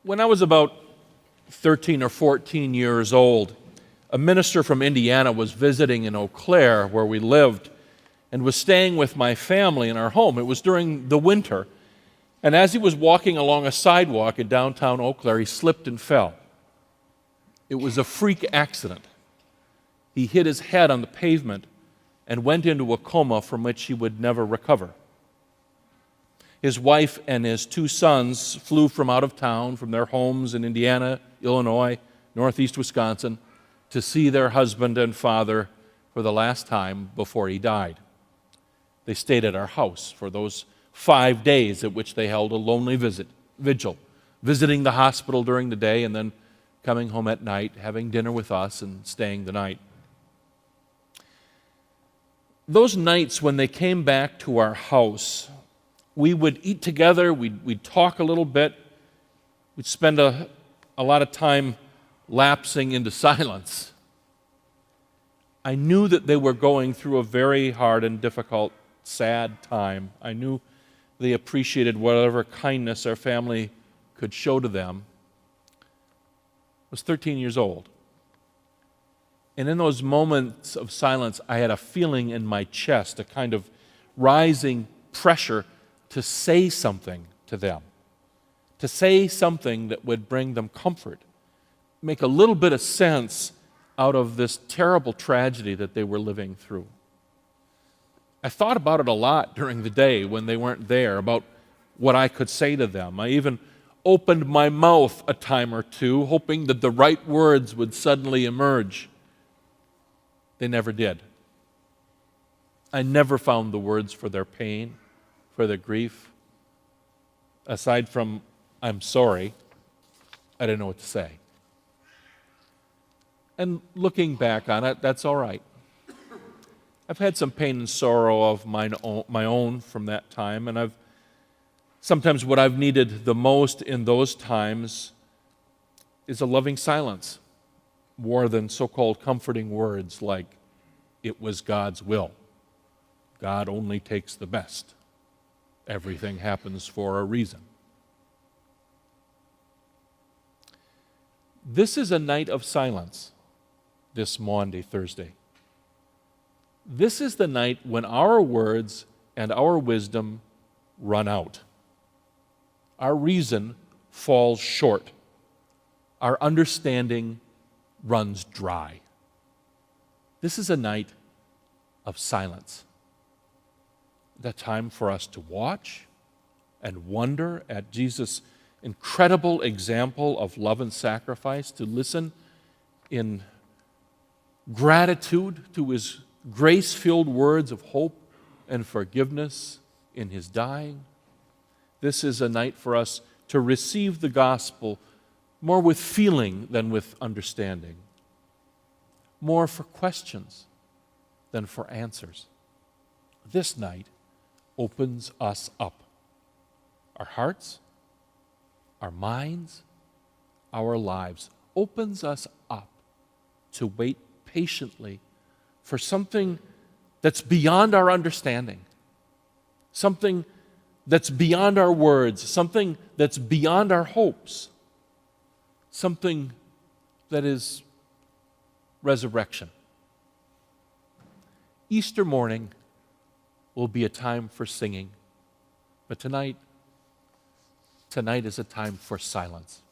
When I was about 13 or 14 years old, a minister from Indiana was visiting in Eau Claire, where we lived, and was staying with my family in our home. It was during the winter, and as he was walking along a sidewalk in downtown Eau Claire, he slipped and fell. It was a freak accident. He hit his head on the pavement and went into a coma from which he would never recover. His wife and his two sons flew from out of town, from their homes in Indiana, Illinois, northeast Wisconsin, to see their husband and father for the last time before he died. They stayed at our house for those 5 days at which they held a lonely vigil, visiting the hospital during the day and then coming home at night, having dinner with us and staying the night. Those nights when they came back to our house, we would eat together, we'd talk a little bit, we'd spend a lot of time lapsing into silence. I knew that they were going through a very hard and difficult, sad time. I knew they appreciated whatever kindness our family could show to them. I was 13 years old. And in those moments of silence, I had a feeling in my chest, a kind of rising pressure to say something to them, to say something that would bring them comfort, make a little bit of sense out of this terrible tragedy that they were living through. I thought about it a lot during the day when they weren't there, about what I could say to them. I even opened my mouth a time or two, hoping that the right words would suddenly emerge. They never did. I never found the words for their pain, for their grief. Aside from, "I'm sorry," I didn't know what to say. And looking back on it, that's all right. I've had some pain and sorrow of my own from that time, and sometimes what I've needed the most in those times is a loving silence, more than so-called comforting words like, "It was God's will. God only takes the best. Everything happens for a reason." This is a night of silence, this Maundy Thursday. This is the night when our words and our wisdom run out. Our reason falls short. Our understanding runs dry. This is a night of silence. The time for us to watch and wonder at Jesus' incredible example of love and sacrifice, to listen in gratitude to his grace-filled words of hope and forgiveness in his dying. This is a night for us to receive the gospel more with feeling than with understanding, more for questions than for answers. This night opens us up, our hearts, our minds, our lives, opens us up to wait patiently for something that's beyond our understanding, something that's beyond our words, something that's beyond our hopes, something that is resurrection. Easter morning will be a time for singing, but tonight is a time for silence.